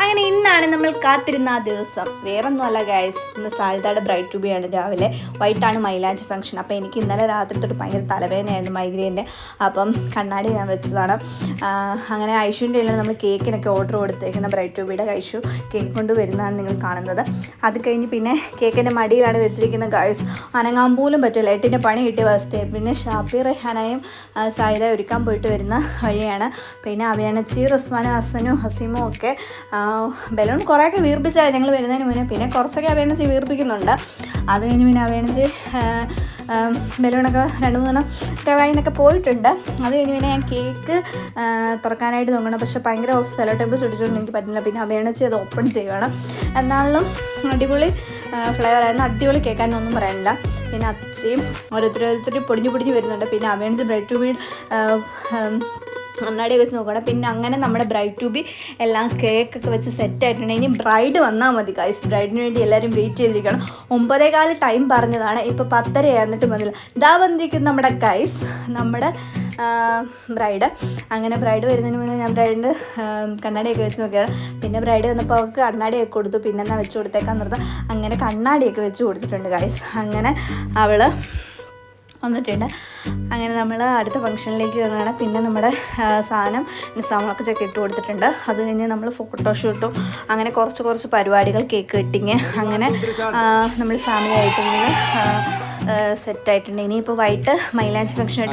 അങ്ങനെ ഇന്നാണ് നമ്മൾ കാത്തിരുന്ന ആ ദിവസം. വേറൊന്നുമല്ല ഗൈസ്, ഇന്ന് സാരിതയുടെ ബ്രൈഡ് ടു ബി ആണ്. രാവിലെ വൈകിട്ടാണ് മൈലാഞ്ചി ഫംഗ്ഷൻ. അപ്പോൾ എനിക്ക് ഇന്നലെ രാത്രി തൊട്ട് ഭയങ്കര തലവേദനയായിരുന്നു, മൈഗ്രെയിൻ്റെ. അപ്പം കണ്ണാടി ഞാൻ വെച്ചതാണ്. അങ്ങനെ ഐഷുവിൻ്റെ കയ്യിൽ നമ്മൾ കേക്കിനൊക്കെ ഓർഡർ കൊടുത്തേക്കുന്ന ബ്രൈഡ് ടു ബിയുടെ ഐഷു കേക്ക് കൊണ്ട് വരുന്നതാണ് നിങ്ങൾ കാണുന്നത്. അത് കഴിഞ്ഞ് പിന്നെ കേക്കിൻ്റെ മടിയിലാണ് വെച്ചിരിക്കുന്നത് ഗൈസ്. അനങ്ങാൻ പോലും പറ്റില്ല, 8ൻ്റെ പണി കിട്ടിയ അവസ്ഥയായി. പിന്നെ ഷാപ്പി റെഹാനയും സായിദ ഒരുക്കാൻ പോയിട്ട് വരുന്ന വഴിയാണ്. പിന്നെ അഭിയാനച്ചി റിസ്വാനും ഹസനും ഹസീമും ഒക്കെ ബലൂൺ കുറേയൊക്കെ വീർപ്പിച്ചാൽ ഞങ്ങൾ വരുന്നതിന് മുന്നേ. പിന്നെ കുറച്ചൊക്കെ അഭിയാനച്ചി വീർപ്പിക്കുന്നുണ്ട്. അത് കഴിഞ്ഞ് പിന്നെ അഭിയാനച്ചി ബലൂണൊക്കെ 2-3 ഒക്കെ വാങ്ങിന്നൊക്കെ പോയിട്ടുണ്ട്. അത് കഴിഞ്ഞ് പിന്നെ ഞാൻ കേക്ക് തുറക്കാനായിട്ട് നോക്കണം. പക്ഷേ ഭയങ്കര സെലോ ടേപ്പ് ചുടിച്ചുകൊണ്ട് എനിക്ക് പറ്റില്ല. പിന്നെ അഭിയാനച്ചി അത് ഓപ്പൺ ചെയ്യുകയാണ്. എന്നാലും അടിപൊളി ഫ്ലേവറായിരുന്നു, അടിപൊളി കേൾക്കാനൊന്നും പറയാനില്ല. പിന്നെ അച്ചയും ഓരോരുത്തർ പൊടിഞ്ഞു വരുന്നുണ്ട്. പിന്നെ അഭിയാനച്ചി ബ്രൈഡ് ടു ബി കണ്ണാടിയൊക്കെ വെച്ച് നോക്കണം. പിന്നെ അങ്ങനെ നമ്മുടെ ബ്രൈഡ് ടു ബി എല്ലാം കേക്കൊക്കെ വെച്ച് സെറ്റായിട്ടുണ്ട്. ഇനി ബ്രൈഡ് വന്നാൽ മതി ഗൈസ്. ബ്രൈഡിന് വേണ്ടി എല്ലാവരും വെയിറ്റ് ചെയ്തിരിക്കണം. 9:15 ടൈം പറഞ്ഞതാണ്, ഇപ്പോൾ 10:30 എന്നിട്ട് വന്നില്ല. ഇതാ വന്നിരിക്കും നമ്മുടെ ഗൈസ്, നമ്മുടെ ബ്രൈഡ്. അങ്ങനെ ബ്രൈഡ് വരുന്നതിന് മുന്നേ ഞാൻ ബ്രൈഡിൻ്റെ കണ്ണാടിയൊക്കെ വെച്ച് നോക്കിയാണ്. പിന്നെ ബ്രൈഡ് വന്നപ്പോൾ അവൾക്ക് കണ്ണാടിയൊക്കെ കൊടുത്തു. പിന്നെ എന്നാൽ വെച്ച് കൊടുത്തേക്കാൻ നിർത്താം. അങ്ങനെ കണ്ണാടിയൊക്കെ വെച്ച് കൊടുത്തിട്ടുണ്ട് ഗൈസ്. അങ്ങനെ അവൾ വന്നിട്ടുണ്ട്. അങ്ങനെ നമ്മൾ അടുത്ത ഫംഗ്ഷനിലേക്ക് വരികയാണ്. പിന്നെ നമ്മുടെ സാധനം നിസാമൊക്കെ ചെക്ക് ഇട്ട് കൊടുത്തിട്ടുണ്ട്. അത് കഴിഞ്ഞ് നമ്മൾ ഫോട്ടോഷൂട്ടും അങ്ങനെ കുറച്ച് പരിപാടികൾ, കേക്ക് കട്ടിങ്, അങ്ങനെ നമ്മൾ ഫാമിലി ആയിട്ട് ഇങ്ങനെ സെറ്റായിട്ടുണ്ട്. ഇനിയിപ്പോൾ വൈകിട്ട് മൈലാഞ്ചി ഫംഗ്ഷനായിട്ട്